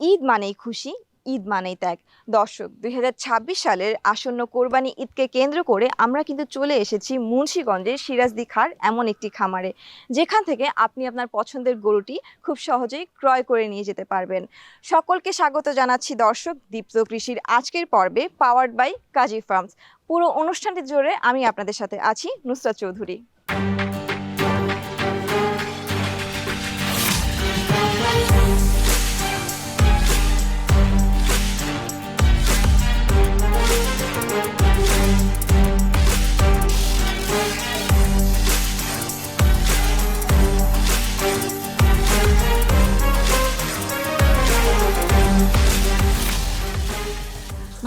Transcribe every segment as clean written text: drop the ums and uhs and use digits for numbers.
ঈদ মানেই খুশি, ঈদ মানেই ত্যাগ। দর্শক, ২০২৬ সালের আসন্ন কোরবানি ঈদকে কেন্দ্র করে আমরা কিন্তু চলে এসেছি মুন্সিগঞ্জের সিরাজদি খাঁর এমন একটি খামারে, যেখান থেকে আপনি আপনার পছন্দের গরুটি খুব সহজেই ক্রয় করে নিয়ে যেতে পারবেন। সকলকে স্বাগত জানাচ্ছি দর্শক, দীপ্ত কৃষির আজকের পর্বে পাওয়ার্ড বাই কাজী ফার্মস। পুরো অনুষ্ঠানটি জুড়ে আমি আপনাদের সাথে আছি নুসরাত চৌধুরী।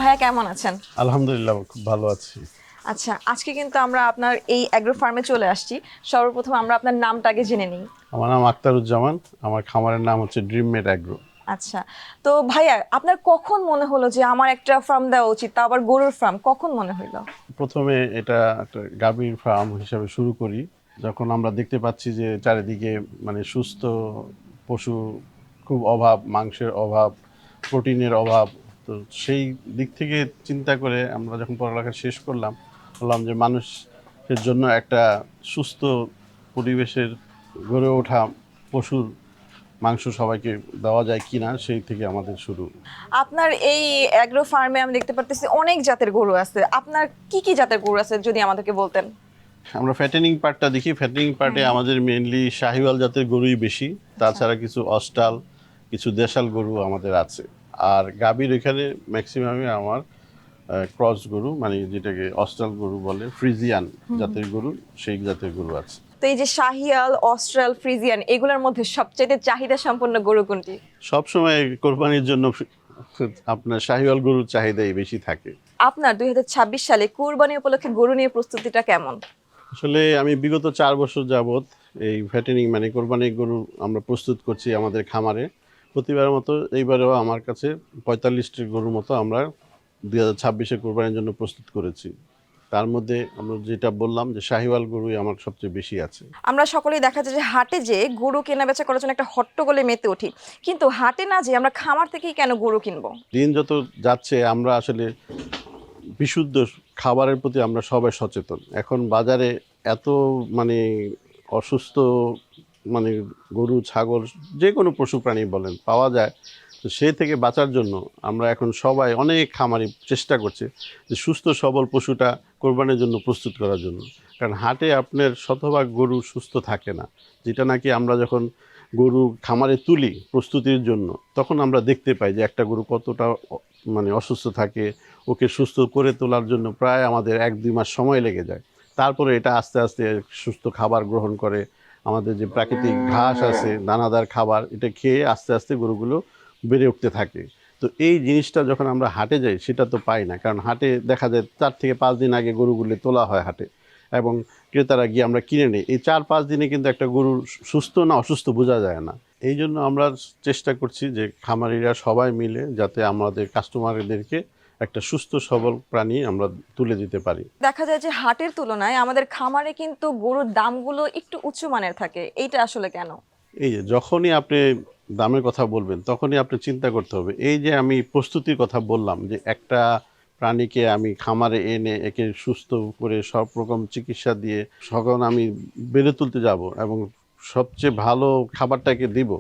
ভাইয়া কেমন আছেন? আলহামদুলিল্লাহ খুব ভালো আছি। আচ্ছা, আজকে কিন্তু আমরা আপনার এই অ্যাগ্রো ফার্মে চলে আসছি। সর্বপ্রথম আমরা আপনার নামটা আগে জেনে নিই। আমার নাম আখতারুজ্জামান, আমার খামারের নাম হচ্ছে ড্রিম মেড অ্যাগ্রো। আচ্ছা, তো ভাইয়া আপনার কখন মনে হলো যে আমার একটা ফার্ম দেওয়া উচিত, তা আবার গরুর ফার্ম, কখন মনে হলো? প্রথমে এটা একটা গাভীর ফার্ম হিসাবে শুরু করি, যখন আমরা দেখতে পাচ্ছি যে চারিদিকে মানে সুস্থ পশু খুব অভাব, মাংসের অভাব, প্রোটিনের অভাব। তো সেই দিক থেকে চিন্তা করে আমরা যখন পড়ালেখা শেষ করলাম, বললাম যে মানুষের জন্য একটা সুস্থ পরিবেশের গড়ে ওঠা পশুর মাংস সবাইকে দেওয়া যায় কিনা, সেই থেকে আমাদের শুরু। আপনার এই অ্যাগ্রো ফার্মে আমি দেখতে পারতেছি অনেক জাতের গরু আছে। আপনার কি কি জাতের গরু আছে যদি আমাদেরকে বলতেন। আমরা ফ্যাটেনিং পার্টটা দেখি। ফ্যাটেনিং পার্টে আমাদের মেইনলি শাহিওয়াল জাতের গরুই বেশি, তাছাড়া কিছু অস্টাল, কিছু দেশাল গরু আমাদের আছে। আর গাভীর এখানে ম্যাক্সিমামই আমার ক্রস গরু, মানে যেটাকে অস্টাল গরু বলে, ফ্রিজিয়ান জাতের গরু, সেই জাতের গরু আছে। তো এই যে শাহিয়াল, অস্ট্রাল, ফ্রিজিয়ান, এগুলোর মধ্যে সবচেয়ে চাহিদা সম্পন্ন গরু কোনটি? সবসময় কোরবানির জন্য আপনার শাহিওয়াল গরুর চাহিদাই বেশি থাকে। আপনার ২০২৬ সালে কুরবানি উপলক্ষে গরু নিয়ে প্রস্তুতিটা কেমন? আসলে আমি বিগত ৪ বছর যাবৎ এই ফ্যাটেনিং মানে কোরবানির গরু আমরা প্রস্তুত করছি আমাদের খামারে। প্রতিবারের মতো এইবারেও আমার কাছে ৪৫টি গরুর মতো আমরা ২০২৬-এ কোরবানির জন্য প্রস্তুত করেছি। তার মধ্যে আমরা যেটা বললাম যে শাহিওয়াল গরুই আমার সবচেয়ে বেশি আছে। আমরা সকলেই দেখা যায় যে হাটে যে গরু কেনা বেচা করার জন্য একটা হট্টগোলে মেতে উঠি, কিন্তু হাটে না যে আমরা খামার থেকেই কেন গরু কিনবো? দিন যত যাচ্ছে আমরা আসলে বিশুদ্ধ খাবারের প্রতি আমরা সবাই সচেতন। এখন বাজারে এত মানে অসুস্থ মানে গরু, ছাগল, যে কোনো পশু প্রাণী বলেন পাওয়া যায়। তো সেই থেকে বাঁচার জন্য আমরা এখন সবাই, অনেক খামারি চেষ্টা করছে যে সুস্থ সবল পশুটা কোরবানির জন্য প্রস্তুত করার জন্য। কারণ হাটে আপনার শতভাগ গরু সুস্থ থাকে না, যেটা নাকি আমরা যখন গরু খামারে তুলি প্রস্তুতির জন্য, তখন আমরা দেখতে পাই যে একটা গরু কতটা মানে অসুস্থ থাকে। ওকে সুস্থ করে তোলার জন্য প্রায় আমাদের ১-২ মাস সময় লেগে যায়। তারপরে এটা আস্তে আস্তে সুস্থ খাবার গ্রহণ করে, আমাদের যে প্রাকৃতিক ঘাস আছে, দানাদার খাবার, এটা খেয়ে আস্তে আস্তে গরুগুলো বেড়ে উঠতে থাকে। তো এই জিনিসটা যখন আমরা হাটে যাই সেটা তো পাই না, কারণ হাটে দেখা যায় ৪ থেকে ৫ দিন আগে গরুগুলো তোলা হয় হাটে, এবং ক্রেতারা গিয়ে আমরা কিনে নিই। এই ৪-৫ দিনে কিন্তু একটা গরু সুস্থ না অসুস্থ বোঝা যায় না। এই জন্য আমরা চেষ্টা করছি যে খামারিরা সবাই মিলে যাতে আমাদের কাস্টমারদেরকে একটা সুস্থ সবল প্রাণী আমরা তুলে দিতে পারি। দেখা যায় যে হাটের তুলনায় আমাদের খামারে কিন্তু গরুর দামগুলো একটু উঁচু মানের থাকে, এইটা আসলে কেন? এই যে যখনই আপনি দামের কথা বলবেন তখনই আপনি চিন্তা করতে হবে, এই যে আমি প্রস্তুতির কথা বললাম যে একটা প্রাণীকে আমি খামারে এনে একে সুস্থ করে সব রকম চিকিৎসা দিয়ে যখন আমি বেড়ে তুলতে যাব এবং সবচেয়ে ভালো খাবারটাকে দিব,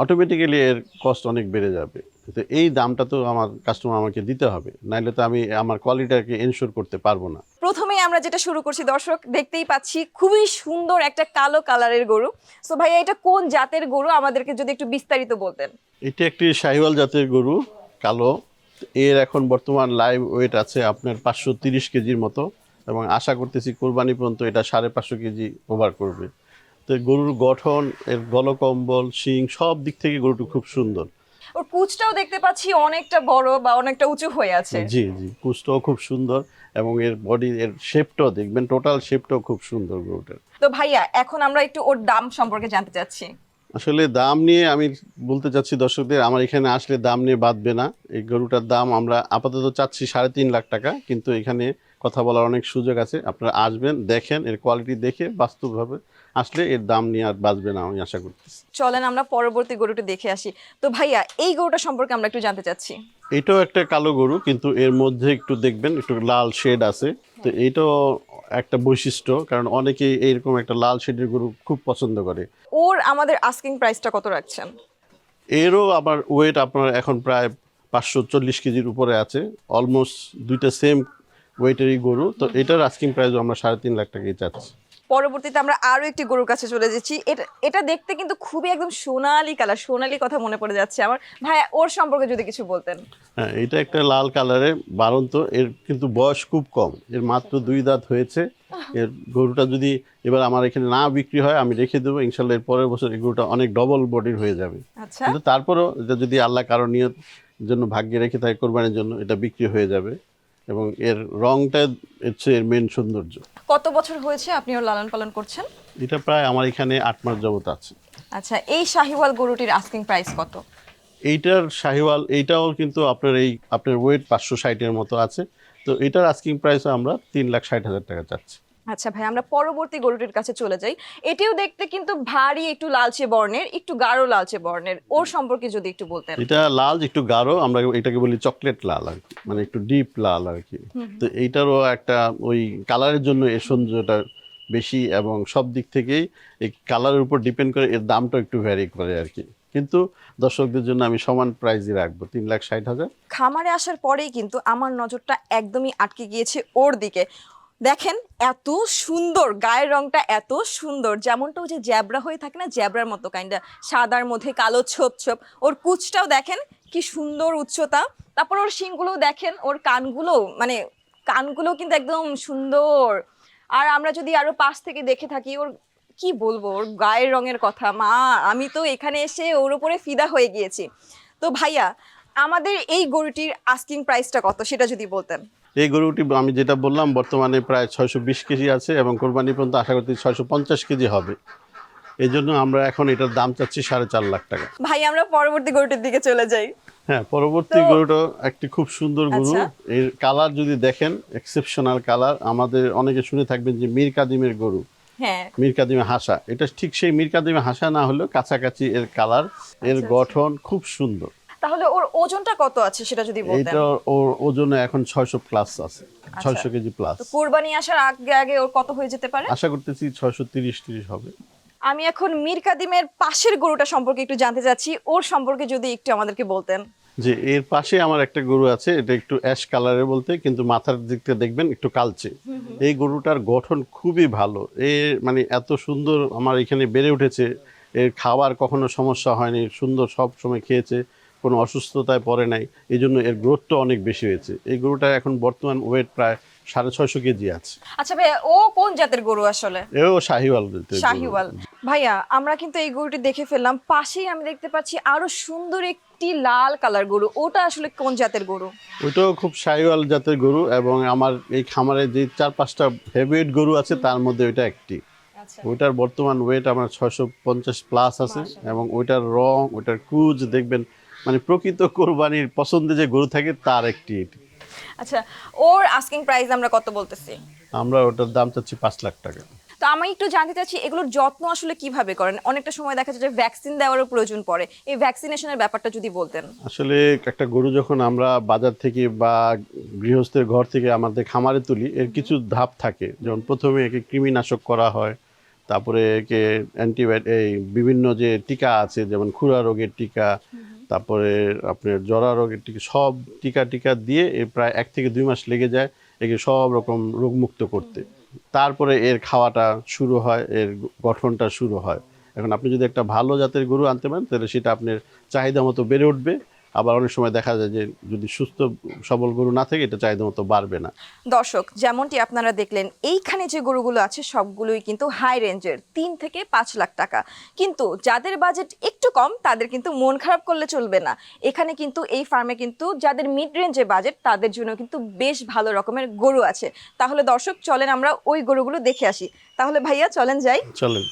অটোমেটিক্যালি এর কস্ট অনেক বেড়ে যাবে। তো এই দামটা তো আমার কাস্টমার আমাকে দিতে হবে, নাইলে তো আমি আমার কোয়ালিটিটাকে এনশিওর করতে পারবো না। প্রথমেই আমরা যেটা শুরু করছি দর্শক, দেখতেই পাচ্ছি খুবই সুন্দর একটা কালো কালারের গরু। সো ভাইয়া, এটা কোন জাতের গরু আমাদেরকে যদি একটু বিস্তারিত বলতেন। এটি একটি শাহিওয়াল জাতের গরু, কালো। এর এখন বর্তমান লাইভ ওয়েট আছে আপনার 530 কেজির মতো, এবং আশা করতেছি কোরবানি পর্যন্ত এটা 550 কেজি ওভার করবে। তো গরুর গঠন, এর গলকম্বল, শিং, সব দিক থেকে গরুটি খুব সুন্দর। ওর কুচটাও দেখতে পাচ্ছি অনেকটা বড় বা অনেকটা উঁচু হয়ে আছে। জি জি, কুচটাও খুব সুন্দর, এবং এর বডি, এর শেপটাও দেখবেন, টোটাল শেপটাও খুব সুন্দর গরুটার। তো ভাইয়া, এখন আমরা একটু ওর দাম সম্পর্কে জানতে চাচ্ছি। আসলে দাম নিয়ে আমি বলতে চাচ্ছি দর্শকদের, আমার এখানে আসলে দাম নিয়ে বাঁধবে না। এই গরুটার দাম আমরা আপাতত চাচ্ছি 3.5 লাখ টাকা, কিন্তু এখানে কথা বলার অনেক সুযোগ আছে। আপনারা আসবেন, দেখেন, এর কোয়ালিটি দেখে বাস্তবভাবে আসলে এর দাম নিয়ে আর বাঁচবে না আমি আশা করতেছি। চলেন আমরা পরবর্তী গরুটি দেখে আসি। তো ভাইয়া এই গরুটা সম্পর্কে আমরা একটু জানতে চাচ্ছি। এটাও একটা কালো গরু, কিন্তু এর মধ্যে একটু দেখবেন একটু লাল শেড আছে। তো এটাও একটা বৈশিষ্ট্য, কারণ অনেকে এইরকম একটা লাল শেডের গরু খুব পছন্দ করে। ওর আমাদের আস্কিং প্রাইসটা কত রাখছেন? এরও আবার ওয়েট আপনার এখন প্রায় 540 কেজির উপরে আছে, অলমোস্ট দুইটা সেম ওয়েটেরই গরু। তো এটার আস্কিং প্রাইস আমরা 3.5 লাখ টাকাই চাচ্ছি। পরবর্তীতে আমরা আরো একটি গরুর কাছে চলে যাচ্ছি। এটা এটা দেখতে কিন্তু খুবই একদম সোনালী কালার, সোনালী কথা মনে পড়ে যাচ্ছে আমার। ভাইয়া ওর সম্পর্কে যদি কিছু বলতেন। হ্যাঁ, এটা একটা লাল কালারের বারন্ত। এর কিন্তু বয়স খুব কম, এর মাত্র 2 দাঁত হয়েছে। এর গরুটা যদি এবার আমার এখানে না বিক্রি হয় আমি রেখে দেবো, ইনশাল্লাহ এর পরের বছর এই গরুটা অনেক ডবল বডির হয়ে যাবে। আচ্ছা, কিন্তু তারপরেও এটা যদি আল্লাহ কারো নিয়ত জন্য ভাগ্যে রেখে থাকে কোরবানির জন্য, এটা বিক্রি হয়ে যাবে। এবং এর রংটা হচ্ছে এর মেন সৌন্দর্য। কত বছর হয়েছে আপনি ওর লালন পালন করছেন? এটা প্রায় আমার এখানে 8 মাস যাবত আছে। আচ্ছা, এই শাহিওয়াল গরুটির আস্কিং প্রাইস কত? এইটার শাহিওয়াল এইটাও কিন্তু আপনার ওয়েট 560-এর মতো আছে। তো এটার আস্কিং প্রাইসও আমরা 3,60,000 টাকা চাচ্ছি। আচ্ছা ভাই, আমরা পরবর্তী গরুটির কাছে চলে যাই। এটিও দেখতে কিন্তু ভারী একটু লালচে বর্ণের, একটু গাঢ় লালচে বর্ণের। ওর সম্পর্কে যদি একটু বলতেন। এটা লাল একটু গাঢ়, আমরা এটাকে বলি চকলেট লাল আর কি, মানে একটু ডিপ লাল আর কি। তো এইটারও একটা ওই কালারের জন্য এর সৌন্দর্যটা বেশি, এবং সব দিক থেকেই এই কালারের উপর ডিপেন্ড করে এর দামটা একটু ভ্যারি করে আর কি। কিন্তু দর্শকদের জন্য আমি সমান প্রাইসই রাখবো, 3,60,000। খামারে আসার পরেই কিন্তু আমার নজরটা একদমই আটকে গিয়েছে ওর দিকে। দেখেন এত সুন্দর, গায়ের রংটা এত সুন্দর, যেমনটা ওই যে জ্যাবরা হয়ে থাকে না, জ্যাবরার মতো কাইন্ডা, সাদার মধ্যে কালো ছোপ ছোপ। ওর কুচটাও দেখেন কি সুন্দর উচ্চতা। তারপর ওর শিংগুলোও দেখেন, ওর কানগুলো মানে কানগুলো কিন্তু একদম সুন্দর। আর আমরা যদি আরো পাশ থেকে দেখে থাকি, ওর কি বলবো, ওর গায়ের রঙের কথা, মা আমি তো এখানে এসে ওর উপরে ফিদা হয়ে গিয়েছি। তো ভাইয়া আমাদের এই গরুটির আস্কিং প্রাইসটা কত সেটা যদি বলতেন। এই গরুটি আমি যেটা বললাম বর্তমানে প্রায় 620 কেজি আছে, এবং কোরবানি পর্যন্ত আশা করছি 650 কেজি হবে। এই জন্য আমরা এখন এটার দাম চাচ্ছি 4.5 লাখ টাকা। ভাই আমরা পরবর্তী গরুটির দিকে চলে যাই। হ্যাঁ, পরবর্তী গরুটা একটি খুব সুন্দর গরু। আচ্ছা। এর কালার যদি দেখেন এক্সেপশনাল কালার। আমাদের অনেকে শুনে থাকবেন যে মীর কাদিমের গরু, হ্যাঁ, মীর কাদিমে হাসা। এটা ঠিক সেই মীর কাদিমে হাসা না হলেও কাছাকাছি এর কালার, এর গঠন খুব সুন্দর। তাহলে ওর ওজনটা কত আছে সেটা যদি বলতেন। এটা ওর ওজনে এখন 600 প্লাস আছে, 600 কেজি প্লাস। তো কুরবানি আসার আগে আগে ওর কত হয়ে যেতে পারে? আশা করতেছি 630 হবে। আমি এখন মীর কাদিমের পাশের গরুটা সম্পর্কে একটু জানতে চাচ্ছি, ওর সম্পর্কে যদি একটু আমাদেরকে বলতেন। যে এর পাশে আমার একটা গরু আছে, এটা একটু অ্যাশ কালারের বলতে, কিন্তু মাথার দিকটা দেখবেন একটু কালচে। এই গরুটার গঠন খুবই ভালো। এর মানে এত সুন্দর আমার এখানে বেড়ে উঠেছে। এর খাবার কখনো সমস্যা হয়নি, সুন্দর সব সময় খেয়েছে, কোনো অসুস্থতায় পড়ে নাই। এই জন্য এর গ্রোথটা অনেক বেশি হয়েছে। এই গরুটা এখন বর্তমান ওয়েট প্রায় 650 কেজি আছে। আচ্ছা ভাইয়া, ও কোন জাতের গরু আসলে? এও শাহিওয়াল জাতের গরু। শাহিওয়াল। ভাইয়া আমরা কিন্তু এই গরুটি দেখে ফেললাম, পাশেই আমি দেখতে পাচ্ছি আরো সুন্দর একটি লাল কালার গরু। ওটা আসলে কোন জাতের গরু? ওইটাও খুব শাহিওয়াল জাতের গরু, এবং আমার এই খামারে যে 4-5টা হেভিওয়েট গরু আছে তার মধ্যে ওইটা একটি। আচ্ছা, ওইটার বর্তমান ওয়েট আমার 650 প্লাস আছে, এবং ওইটার রং, ওইটার কুচ দেখবেন, মানে প্রকৃত কোরবানির পছন্দে যে গরু থাকে তার একটি এটি। আচ্ছা, ওর আস্কিং প্রাইস আমরা কত বলতেছি? আমরা ওটার দাম চাচ্ছি 5 লাখ টাকা। তো আমি একটু জানতে চাচ্ছি এগুলোর যত্ন আসলে কিভাবে করেন? অনেকটা সময় দেখা যায় যে ভ্যাকসিন দেওয়ারও প্রয়োজন পড়ে, এই ভ্যাকসিনেশনের ব্যাপারটা যদি বলতেন। আসলে একটা গরু যখন আমরা বাজার থেকে বা গৃহস্থের ঘর থেকে আমাদের খামারে তুলি, এর কিছু ধাপ থাকে। যেমন প্রথমে একে কৃমিনাশক করা হয়, তারপরে একে এই বিভিন্ন যে টিকা আছে, যেমন খুরা রোগের টিকা, তারপরে আপনার জরা রোগের টিকা, সব টিকা দিয়ে এর প্রায় 1 থেকে 2 মাস লেগে যায় একে সব রকম রোগমুক্ত করতে। তারপরে এর খাওয়াটা শুরু হয়, এর গঠনটা শুরু হয়। এখন আপনি যদি একটা ভালো জাতের গরু আনতে পারেন তাহলে সেটা আপনার চাহিদা মতো বেড়ে উঠবে। আবার অনেক সময় দেখা যায় যে যদি সুস্থ সবল গরু না থাকে এটা চাহিদা মতো বাড়বে না। দর্শক, যেমনটি আপনারা দেখলেন এইখানে যে গরুগুলো আছে সবগুলোই কিন্তু হাই রেঞ্জের, 3 থেকে 5 লাখ টাকা। কিন্তু যাদের বাজেট একটু কম তাদের কিন্তু মন খারাপ করলে চলবে না। এখানে কিন্তু এই ফার্মে কিন্তু যাদের মিড রেঞ্জে বাজেট তাদের জন্য কিন্তু বেশ ভালো রকমের গরু আছে। তাহলে দর্শক চলেন আমরা ওই গরুগুলো দেখে আসি। তাহলে ভাইয়া চলেন যাই। চলেন।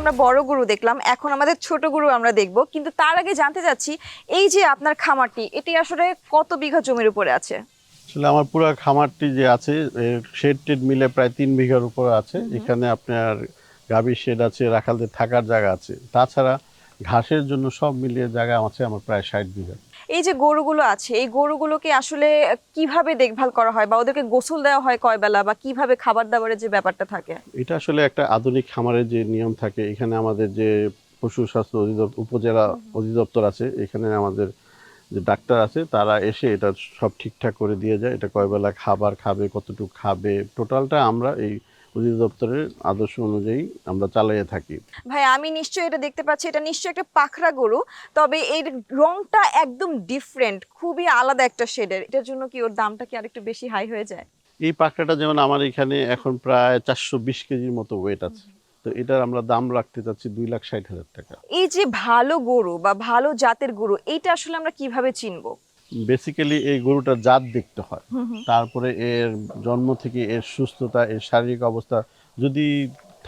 আমরা বড় গরু দেখলাম, এখন আমাদের ছোট গরু আমরা দেখব, কিন্তু তার আগে জানতে চাচ্ছি এই যে আপনার খামারটি, এটি আসলে কত বিঘা জমির উপরে আছে? আসলে আমার পুরো খামারটি যে আছে শেড টেড মিলে প্রায় 3 বিঘার উপরে আছে। এখানে আপনার গাভীর শেড আছে, রাখালদের থাকার জায়গা আছে, তাছাড়া ঘাসের জন্য সব মিলিয়ে জায়গা আছে আমার প্রায় 60 বিঘা। এই যে গরুগুলো আছে, এই গরুগুলোকে আসলে কিভাবে দেখভাল করা হয়, বা ওদেরকে গোসল দেওয়া হয় কয় বেলা, বা কিভাবে খাবার দাবারের যে ব্যাপারটা থাকে? এটা আসলে একটা আধুনিক খামারের যে নিয়ম থাকে, এখানে আমাদের যে পশু স্বাস্থ্য উপজেলা অধিদপ্তর আছে, এখানে আমাদের যে ডাক্তার আছে তারা এসে এটা সব ঠিকঠাক করে দিয়ে যায়। এটা কয় বেলা খাবার খাবে, কতটুকু খাবে, টোটালটা আমরা এই অধিদপ্তরের আদর্শ অনুযায়ী আমরা চালিয়ে থাকি। ভাই আমি নিশ্চয়ই এটা দেখতে পাচ্ছি, এটা নিশ্চয়ই একটা পাখরা গরু, তবে এর রংটা একদম ডিফারেন্ট, খুবই আলাদা একটা শেডের। এটার জন্য কি ওর দামটা কি আরেকটু বেশি হাই হয়ে যায়? এই পাকড়াটা যেমন আমার এখানে এখন প্রায় 420 কেজির মতো ওয়েট আছে, তো এটার আমরা দাম রাখতে চাচ্ছি 2,60,000 টাকা। এই যে ভালো গরু বা ভালো জাতের গরু, এইটা আসলে আমরা কিভাবে চিনবো? বেসিক্যালি এই গরুটার জাত দেখতে হয়, তারপরে এর জন্ম থেকে এর সুস্থতা, এর শারীরিক অবস্থা যদি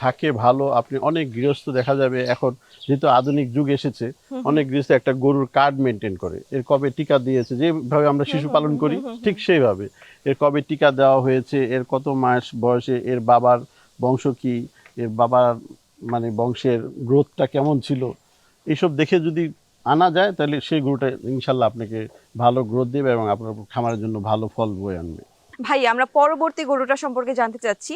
থাকে ভালো। আপনি অনেক গৃহস্থ দেখা যাবে এখন, যেহেতু আধুনিক যুগ এসেছে, অনেক গৃহস্থ একটা গরুর কার্ড মেনটেন করে, এর কবে টিকা দিয়েছে, যেভাবে আমরা শিশু পালন করি ঠিক সেইভাবে এর কবে টিকা দেওয়া হয়েছে, এর কত মাস বয়সে, এর বাবার বংশ কি, এর বাবার মানে বংশের গ্রোথটা কেমন ছিল, এইসব দেখে যদি আনা যায় তাহলে সেই গরুটা ইনশাল্লাহ আপনাকে ভালো গ্রোথ দেবে এবং আপনার খামারের জন্য ভালো ফল বয়ে আনবে। ভাই আমরা পরবর্তী গরুটা সম্পর্কে জানতে চাচ্ছি,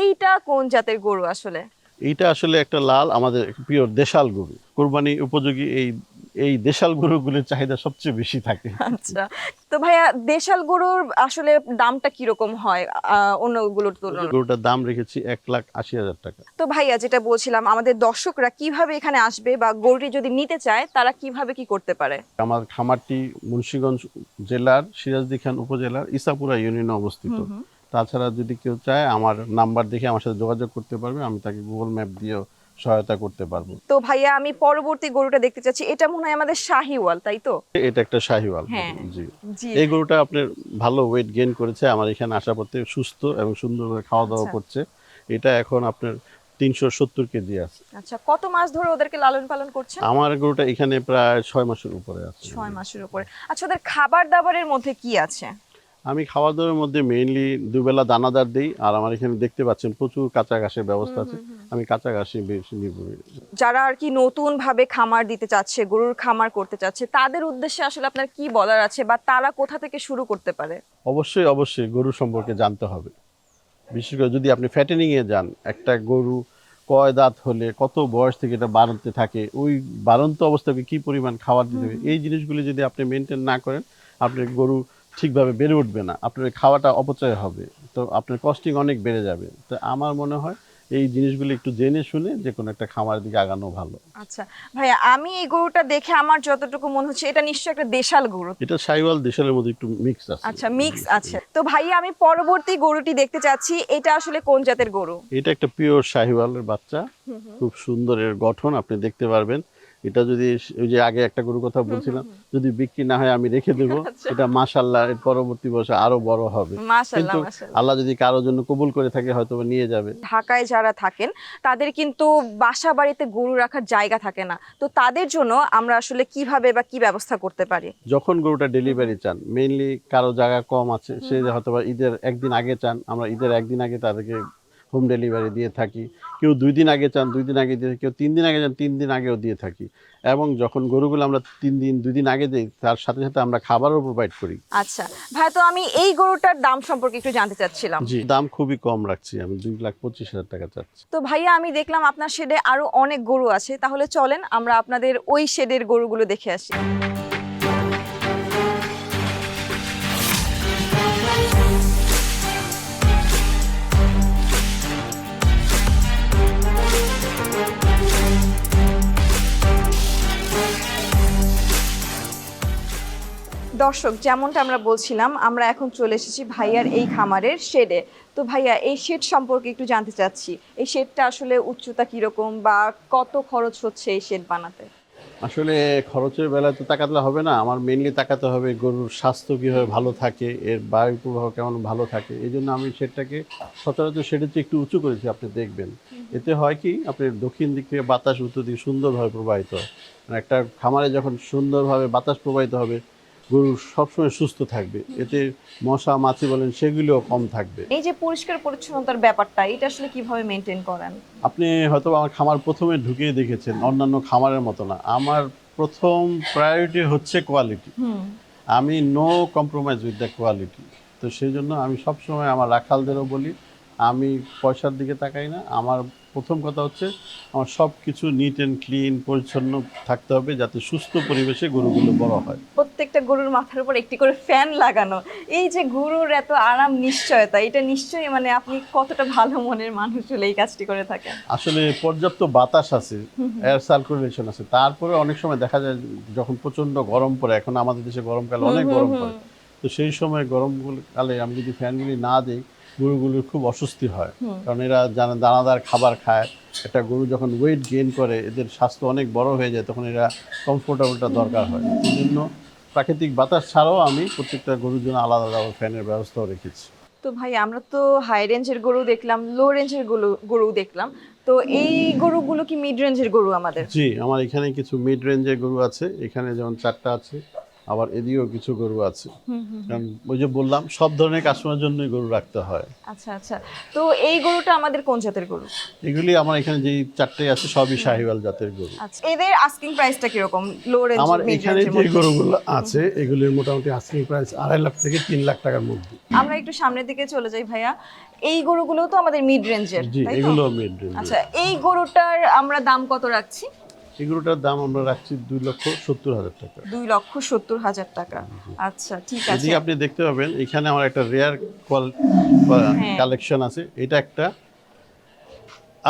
এইটা কোন জাতের গরু আসলে? এইটা আসলে একটা লাল, আমাদের পিওর দেশাল গরু, কোরবানি উপযোগী। এই এই দেশাল গরুগুলির চাহিদা সবচেয়ে বেশি থাকে। আচ্ছা, তো ভাইয়া দেশাল গরুর আসলে দামটা কিরকম হয় অন্যগুলোর তুলনায়? গরুটার দাম রেখেছি 1,80,000 টাকা। তো ভাইয়া যেটা বলছিলাম, আমাদের দর্শকরা কিভাবে এখানে আসবে, বা গরুটি যদি নিতে চায় তারা কিভাবে কি করতে পারে? আমার খামারটি মুন্সিগঞ্জ জেলার সিরাজদি খান উপজেলার ইসাপুরা ইউনিয়নে অবস্থিত। তাছাড়া যদি কেউ চায় আমার নাম্বার দেখে আমার সাথে যোগাযোগ করতে পারবে, আমি তাকে গুগল ম্যাপ দিয়েও সহায়তা করতে পারবো। তো ভাইয়া আমি পরবর্তী গরুটা দেখতে চাচ্ছি, এটা মনে হয় আমাদের শাহিওয়াল, তাই তো? এটা একটা শাহিওয়াল হ্যাঁ, গরু, জি। জি। এই গরুটা আপনার ভালো ওয়েট গেইন করেছে, আমার এখানে আসা পড়তে সুস্থ এবং সুন্দর করে খাওয়া দাওয়া আচ্ছা। করছে। এটা এখন আপনার 370 কেজি আছে। আচ্ছা, কত মাস ধরে ওদেরকে লালন পালন করছেন? আমার গরুটা এখানে প্রায় 6 মাসের উপরে আছে। 6 মাসের উপরে। আচ্ছা, ওদের খাবার দাবারের মধ্যে কি আছে? আমি খাওয়া দাওয়ার মধ্যে মেইনলি দুবেলা দানাদার দিই, আর আমার এখানে দেখতে পাচ্ছেন প্রচুর কাঁচা ঘাসের ব্যবস্থা আছে, আমি কাঁচা ঘাসই বেশি নির্ভর। যারা আর কি নতুন ভাবে খামার দিতে চাচ্ছে, গরুর খামার করতে চাচ্ছে, তাদের উদ্দেশ্যে আসলে আপনার কি বলার আছে, বা তারা কোথা থেকে শুরু করতে পারে? অবশ্যই অবশ্যই গরু সম্পর্কে জানতে হবে। বিশেষ করে যদি আপনি ফ্যাটেনিং এ যান, একটা গরু কয় দাঁত হলে কত বয়স থেকে এটা বাড়তে থাকে, ওই বাড়ন্ত অবস্থাকে কি পরিমাণ খাবার দিতে হবে, এই জিনিসগুলি যদি আপনি মেনটেন না করেন, আপনার গরু ঠিকভাবে বেড়ে উঠবে না, আপনার খাওয়াটা অপচয় হবে, তো আপনার কস্টিং অনেক বেড়ে যাবে। তো আমার মনে হয় এই জিনিসগুলি একটু জেনে শুনে যে কোনো একটা খামারের দিকে আগানো ভালো। আচ্ছা ভাইয়া, আমি এই গরুটা দেখে আমার যতটুকু মনে হচ্ছে এটা নিশ্চয়ই একটা দেশাল গরু। এটা সাইওয়াল দেশালের মধ্যে একটু মিক্স আছে। আচ্ছা, মিক্স আছে। তো ভাইয়া আমি পরবর্তী গরুটি দেখতে চাচ্ছি, এটা আসলে কোন জাতের গরু? এটা একটা পিওর শাহিওয়ালের বাচ্চা, খুব সুন্দর এর গঠন, আপনি দেখতে পারবেন। এটা যদি ওই যে আগে একটা গরুর কথা বলছিলাম, যদি বিক্রি না হয় আমি রেখে দেব। এটা মাশাআল্লাহ এর পরবর্তী বছর আরো বড় হবে, মাশাআল্লাহ কিন্তু মাশাআল্লাহ। আল্লাহ যদি কারোর জন্য কবুল করে থাকে হয়তো নিয়ে যাবে। ঢাকায় যারা থাকেন তাদের কিন্তু বাসা বাড়িতে গরু রাখার জায়গা থাকে না, তো তাদের জন্য আমরা আসলে কিভাবে বা কি ব্যবস্থা করতে পারি? যখন গরুটা ডেলিভারি চান, মেইনলি কারো জায়গা কম আছে, সে হয়তো বা ঈদের একদিন আগে চান, আমরা ঈদের একদিন আগে তাদেরকে হোম ডেলিভারি দিয়ে থাকি। কেউ 2 দিন আগে চান, 2 দিন আগে দিয়ে থাকি, কেউ 3 দিন আগে চান, 3 দিন আগেও দিয়ে থাকি। এবং যখন গরুগুলো আমরা 3 দিন 2 দিন আগে দিই, তার সাথে সাথে আমরা খাবারও প্রোভাইড করি। আচ্ছা ভাই, তো আমি এই গরুটার দাম সম্পর্কে একটু জানতে চাচ্ছিলাম। জি, দাম খুবই কম রাখছি, আমি 2,25,000 টাকা চাচ্ছি। তো ভাইয়া আমি দেখলাম আপনার শেডে আরো অনেক গরু আছে, তাহলে চলেন আমরা আপনাদের ওই শেডের গরুগুলো দেখে আসি। দর্শক, যেমনটা আমরা বলছিলাম, আমরা এখন চলে এসেছি ভাইয়ার এই খামারের শেডে। তো ভাইয়া এই শেড সম্পর্কে একটু জানতে চাচ্ছি, এই শেডটা আসলে উচ্চতা কিরকম, বা কত খরচ হচ্ছে এই শেড বানাতে? আসলে খরচের বেলায় তো তাকাতে হবে না, আমার মেইনলি তাকাতে হবে গরুর স্বাস্থ্য কীভাবে ভালো থাকে, এর বায়ু প্রবাহ কেমন ভালো থাকে। এই জন্য আমি শেডটাকে সচরাচর শেডের চেয়ে একটু উঁচু করেছি, আপনি দেখবেন। এতে হয় কি আপনার দক্ষিণ দিক থেকে বাতাস উত্তর দিকে সুন্দরভাবে প্রবাহিত হয়। মানে একটা খামারে যখন সুন্দরভাবে বাতাস প্রবাহিত হবে, গরু সবসময় সুস্থ থাকবে, এতে মশা মাছি বলেন সেগুলিও কম থাকবে। এই যে পরিষ্কার পরিচ্ছন্নতার ব্যাপারটা, এটা আসলে কিভাবে মেনটেন করেন? আপনি হয়তো আমার খামার প্রথমে ঢুকিয়ে দেখেছেন, অন্যান্য খামারের মতো না। আমার প্রথম প্রায়োরিটি হচ্ছে কোয়ালিটি। হুম। আমি no compromise with the quality. তো সেই জন্য আমি সবসময় আমার রাখালদেরও বলি, আমি পয়সার দিকে তাকাই না। আমার প্রথম কথা হচ্ছে আমার সব কিছু নিট অ্যান্ড ক্লিন পরিচ্ছন্ন থাকতে হবে, যাতে সুস্থ পরিবেশে গরুগুলো বড় হয়। প্রত্যেকটা গরুর মাথার উপর একটি করে ফ্যান লাগানো, এই যে গরুর এত আরাম নিশ্চয়তা, এটা নিশ্চয়ই মানে আপনি কতটা ভালো মনের মানুষ হলে এই কাজটি করে থাকেন। আসলে পর্যাপ্ত বাতাস আছে, এয়ার সার্কুলেশন আছে, তারপরে অনেক সময় দেখা যায় যখন প্রচণ্ড গরম পড়ে, এখন আমাদের দেশে গরমকালে অনেক গরম পড়ে, তো সেই সময় গরমকালে আমি যদি ফ্যানগুলি না দিই, গরুগুলোর খুব অস্বস্তি হয়। কারণ এরা দানাদার খাবার খায়। একটা গরু যখন ওয়েট গেইন করে, এদের স্বাস্থ্য অনেক বড় হয়ে যায়, তখন এরা কমফোর্টেবলটা দরকার হয়। এই জন্য প্রাকৃতিক বাতাস ছাড়াও আমি প্রত্যেকটা গরুর জন্য আলাদা আলাদা ফ্যানের ব্যবস্থাও রেখেছি। তো ভাই, আমরা তো হাই রেঞ্জের গরু দেখলাম, লো রেঞ্জের গরু দেখলাম, তো এই গরুগুলো কি মিড রেঞ্জের গরু আমাদের? জি, আমার এখানে কিছু মিড রেঞ্জের গরু আছে, এখানে যেমন 4টা আছে, আবার এদিকেও কিছু গরু আছে। কারণ ওই যে বললাম, সব ধরনের কাস্টমারের জন্যই গরু রাখতে হয়। আচ্ছা আচ্ছা, তো এই গরুটা আমাদের কোন জাতের গরু? এগুলি আমার এখানে যেই 4টাই আছে সবই শাহিওয়াল জাতের গরু। আচ্ছা, এদের আস্কিং প্রাইসটা কিরকম, লো রেঞ্জ আমার মিড এখানে রেঞ্জের যে মধ্যে? গরুগুলো আছে এগুলির মোটামুটি আস্কিং প্রাইস 2.5 লাখ থেকে 3 লাখ টাকার মধ্যে। আমরা একটু সামনের দিকে চলে যাই ভাইয়া। এই গরুগুলো তো আমাদের মিড রেঞ্জের, জি, তাই তো? এগুলো মিড রেঞ্জ। আচ্ছা, এই গরুটার আমরা দাম কত রাখছি? এই গরুটার দাম আমরা রাখছি 2,70,000 টাকা। 2,70,000 টাকা। আচ্ছা, ঠিক আছে। এদিকে আপনি দেখতে পাবেন এখানে আমার একটা রেয়ার হ্যাঁ। কালেকশন আছে। এটা একটা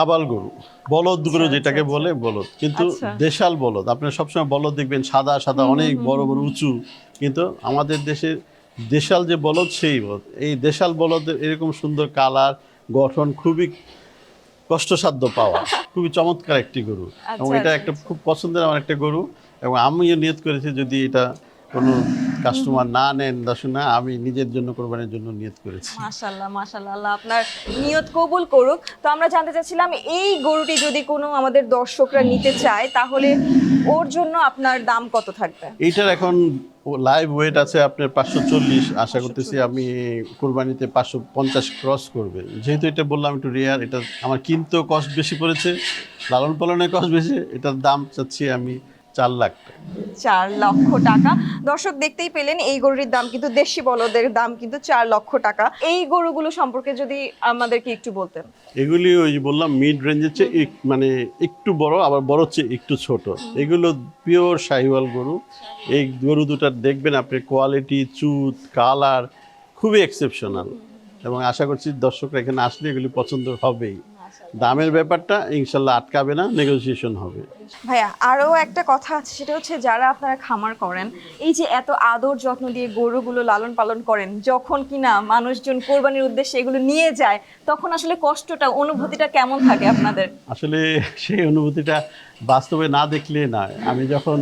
আবাল গরু, বলদ গরু যেটাকে বলে, বলদ, কিন্তু আচ্ছা। দেশাল বলদ। আপনারা সবসময় বলদ দেখবেন সাদা সাদা, অনেক বড় বড় উঁচু, কিন্তু আমাদের দেশে দেশাল যে বলদ সেই বলদ। এই দেশাল বলদের এরকম সুন্দর কালার, গঠন খুবই কষ্টসাধ্য পাওয়া, খুবই চমৎকার একটি গরু। এবং এটা একটা খুব পছন্দের আমার একটা গরু, এবং আমিও নিয়ত করেছি যদি এটা কোনো কাস্টমার না নেন, দর্শক না, আমি নিজের জন্য কোরবানির জন্য নিয়ত করেছি। মাশাআল্লাহ মাশাআল্লাহ, আল্লাহ আপনার নিয়ত কবুল করুক। তো আমরা জানতে চাচ্ছিলাম, এই গরুটি যদি কোনো আমাদের দর্শকরা নিতে চায়, তাহলে ওর জন্য আপনার দাম কত থাকবে? এইটার এখন লাইভ ওয়েট আছে আপনার 540, আশা করতেছি আমি কোরবানিতে 550 ক্রস করবে। যেহেতু এটা বললাম একটু রেয়ার, এটা আমার কিনতেও কস্ট বেশি পড়েছে, লালন পালনের কস্ট বেশি, এটার দাম চাচ্ছি আমি 4 লাখ টাকা। 4 লক্ষ টাকা। দর্শক দেখতেই পেলেন, এই গরুটির দাম কিন্তু, দেশি বলদের দাম কিন্তু 4 লক্ষ টাকা। এই গরুগুলো সম্পর্কে যদি আমাদেরকে একটু বলতেন। এগুলি ওই যে বললাম মিড রেঞ্জের চেয়ে মানে একটু বড়, আবার বড় চেয়ে একটু ছোট। এগুলো পিওর শাহিওয়াল গরু। এই গরু দুটার দেখবেন আপনি কোয়ালিটি, চুট, কালার খুবই এক্সেপশনাল, এবং আশা করছি দর্শকরা এখানে আসলে এগুলি পছন্দ হবেই। দামের ব্যাপারটা ইনশাল্লাহ আটকাবে না, নেগোসিয়েশন হবে। ভাইয়া, আরও একটা কথা আছে, সেটা হচ্ছে যারা আপনারা খামার করেন, এই যে এত আদর যত্ন দিয়ে গরুগুলো লালন পালন করেন, যখন কিনা মানুষজন কোরবানির উদ্দেশ্যে এগুলো নিয়ে যায়, তখন আসলে কষ্টটা, অনুভূতিটা কেমন থাকে আপনাদের? আসলে সেই অনুভূতিটা বাস্তবে না দেখলে না। আমি যখন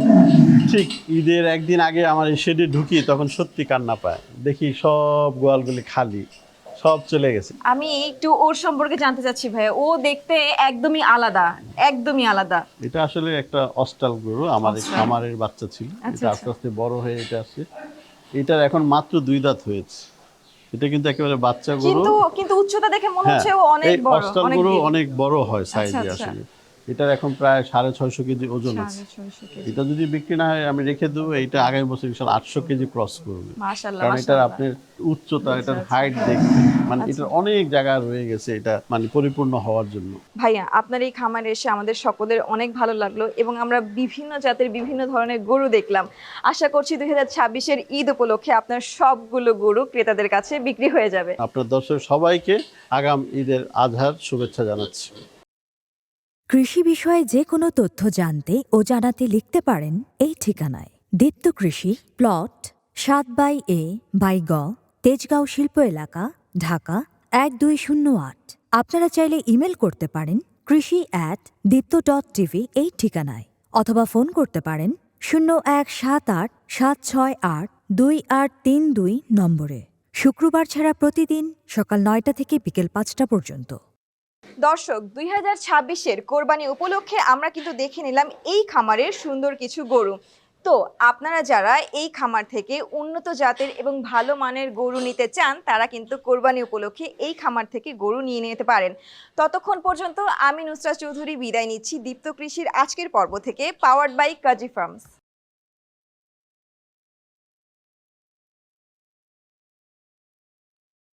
ঠিক ঈদের একদিন আগে আমার এই শেডে ঢুকি, তখন সত্যি কান্না পায়, দেখি সব গোয়ালগুলি খালি, সব চলে গেছে। আমি একটু ওর সম্পর্কে জানতে চাচ্ছি ভাইয়া। ও দেখতে একদমই আলাদা, একদমই আলাদা। এটা আসলে একটা অস্টাল গরু, আমার এই খামারের বাচ্চা ছিল। আচ্ছা, এটা আস্তে আস্তে বড় হয়ে এটা আসছে। এটার এখন মাত্র 2 দাঁত হয়েছে। এটা কিন্তু একেবারে বাচ্চা গরু। কিন্তু কিন্তু উচ্চতা দেখে মনে হ্যাঁ, হচ্ছে ও অনেক এই বড়, অস্টাল অনেক গরু big। অনেক বড় হয় সাইজে আচ্ছা। আসলে। এটার এখন প্রায় 650 কেজি ওজন আছে। 650 কেজি। এটা যদি বিক্রি না হয় আমি রেখে দেবো, এইটা আগামী বছর ইনশাল্লাহ 800 কেজি ক্রস করবে। মাশাআল্লাহ কারণ এটার মাশাআল্লাহ। আপনার উচ্চতা, এটার হাইট দেখবে, মানে এটার অনেক জায়গা রয়ে গেছে এটা মানে পরিপূর্ণ হওয়ার জন্য। ভাইয়া, আপনার এই খামারে এসে আমাদের সকলের অনেক ভালো লাগলো, এবং আমরা বিভিন্ন জাতের বিভিন্ন ধরনের গরু দেখলাম। আশা করছি 2026-এর ঈদ উপলক্ষে আপনার সবগুলো গরু ক্রেতাদের কাছে বিক্রি হয়ে যাবে। আপনার দর্শক সবাইকে আগাম ঈদের আজহার শুভেচ্ছা জানাচ্ছি। কৃষি বিষয়ে যে কোনো তথ্য জানতে ও জানাতে লিখতে পারেন এই ঠিকানায়। দীপ্ত কৃষি, প্লট 7/A/গ, তেজগাঁও শিল্প এলাকা, ঢাকা 1208। আপনারা চাইলে ইমেল করতে পারেন krishi@dipto.tv এই ঠিকানায়, অথবা ফোন করতে পারেন 0178-768-2832 নম্বরে। শুক্রবার ছাড়া প্রতিদিন সকাল 9টা থেকে বিকেল 5টা পর্যন্ত। দর্শক 2026-এর কোরবানি উপলক্ষে আমরা কিন্তু দেখে নিলাম এই খামারের সুন্দর কিছু গরু। তো আপনারা যারা এই খামার থেকে উন্নত জাতের এবং ভালো মানের গরু নিতে চান তারা কিন্তু কোরবানি উপলক্ষে এই খামার থেকে গরু নিয়ে নিতে পারেন। ততক্ষণ পর্যন্ত আমি নুসরাত চৌধুরী বিদায় নিচ্ছি দীপ্ত কৃষির আজকের পর্ব থেকে, পাওয়ার্ড বাই কাজী ফার্মস।